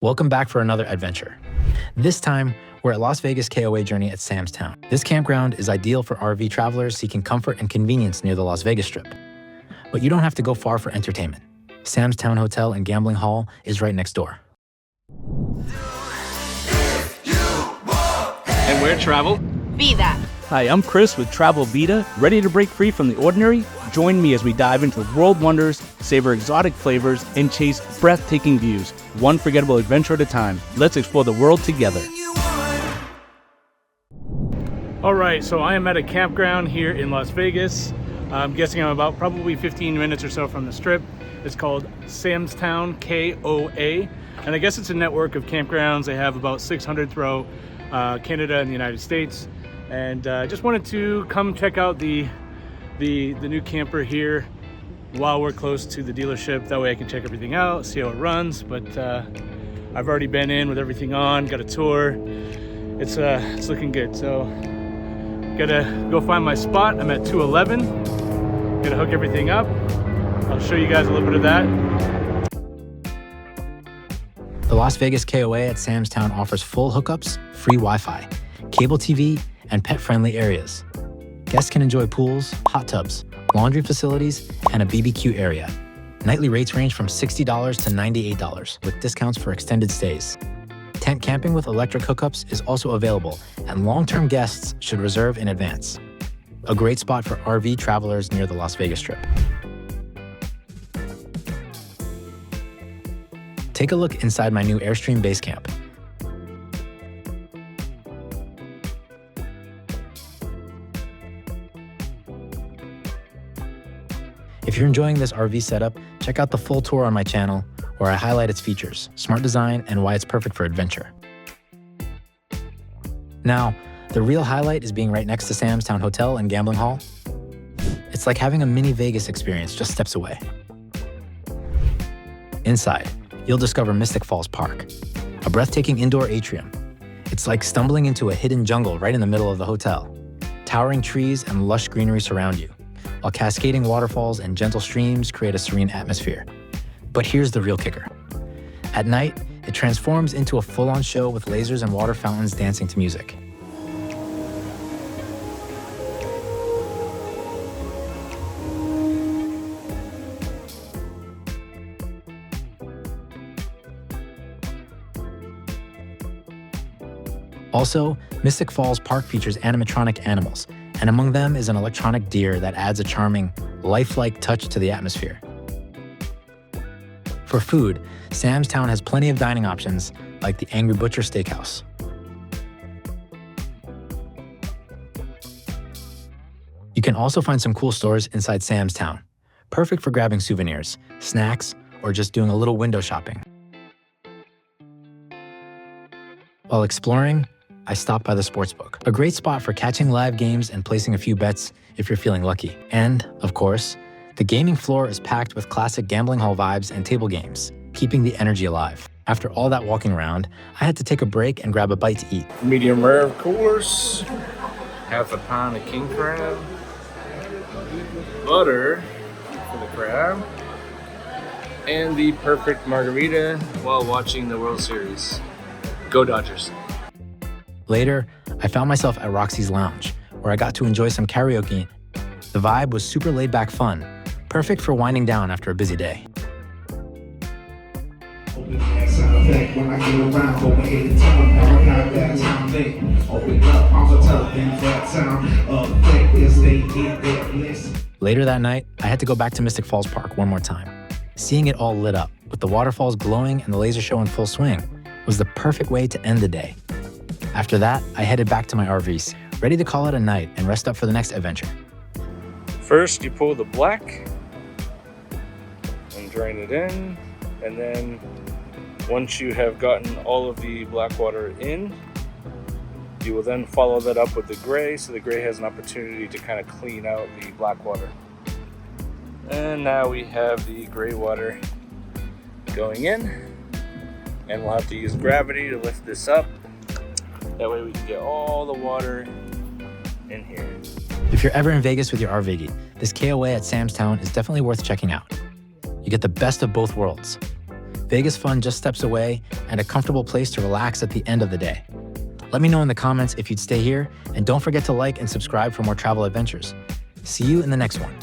Welcome back for another adventure. This time, we're at Las Vegas KOA Journey at Sam's Town. This campground is ideal for RV travelers seeking comfort and convenience near the Las Vegas Strip. But you don't have to go far for entertainment. Sam's Town Hotel and Gambling Hall is right next door. And where travel? Vida. Hi, I'm Chris with Travel Vida. Ready to break free from the ordinary? Join me as we dive into world wonders, savor exotic flavors, and chase breathtaking views, one forgettable adventure at a time. Let's explore the world together. All right, so I am at a campground here in Las Vegas. I'm guessing I'm about probably 15 minutes or so from the Strip. It's called Sam's Town, KOA. And I guess it's a network of campgrounds. They have about 600 throughout Canada and the United States. And I just wanted to come check out the new camper here while we're close to the dealership. That way I can check everything out, see how it runs. But I've already been in with everything on, got a tour. It's looking good. So gotta go find my spot. I'm at 211. Gonna hook everything up. I'll show you guys a little bit of that. The Las Vegas KOA at Sam's Town offers full hookups, free Wi-Fi, cable TV, and pet-friendly areas. Guests can enjoy pools, hot tubs, laundry facilities, and a BBQ area. Nightly rates range from $60 to $98, with discounts for extended stays. Tent camping with electric hookups is also available, and long-term guests should reserve in advance. A great spot for RV travelers near the Las Vegas Strip. Take a look inside my new Airstream Basecamp. If you're enjoying this RV setup, check out the full tour on my channel, where I highlight its features, smart design, and why it's perfect for adventure. Now, the real highlight is being right next to Sam's Town Hotel and Gambling Hall. It's like having a mini Vegas experience just steps away. Inside, you'll discover Mystic Falls Park, a breathtaking indoor atrium. It's like stumbling into a hidden jungle right in the middle of the hotel. Towering trees and lush greenery surround you, while cascading waterfalls and gentle streams create a serene atmosphere. But here's the real kicker. At night, it transforms into a full-on show with lasers and water fountains dancing to music. Also, Mystic Falls Park features animatronic animals, and among them is an electronic deer that adds a charming, lifelike touch to the atmosphere. For food, Sam's Town has plenty of dining options, like the Angry Butcher Steakhouse. You can also find some cool stores inside Sam's Town, perfect for grabbing souvenirs, snacks, or just doing a little window shopping. While exploring, I stopped by the sportsbook, a great spot for catching live games and placing a few bets if you're feeling lucky. And, of course, the gaming floor is packed with classic gambling hall vibes and table games, keeping the energy alive. After all that walking around, I had to take a break and grab a bite to eat. Medium rare, of course. Half a pound of king crab. Butter for the crab. And the perfect margarita while watching the World Series. Go Dodgers. Later, I found myself at Roxxys Lounge, where I got to enjoy some karaoke. The vibe was super laid-back fun, perfect for winding down after a busy day. Later that night, I had to go back to Mystic Falls Park one more time. Seeing it all lit up, with the waterfalls glowing and the laser show in full swing, was the perfect way to end the day. After that, I headed back to my RVs, ready to call it a night and rest up for the next adventure. First, you pull the black and drain it in, and then once you have gotten all of the black water in, you will then follow that up with the gray, so the gray has an opportunity to kind of clean out the black water. And now we have the gray water going in, and we'll have to use gravity to lift this up. That way we can get all the water in here. If you're ever in Vegas with your RV, this KOA at Sam's Town is definitely worth checking out. You get the best of both worlds. Vegas fun just steps away, and a comfortable place to relax at the end of the day. Let me know in the comments if you'd stay here, and don't forget to like and subscribe for more travel adventures. See you in the next one.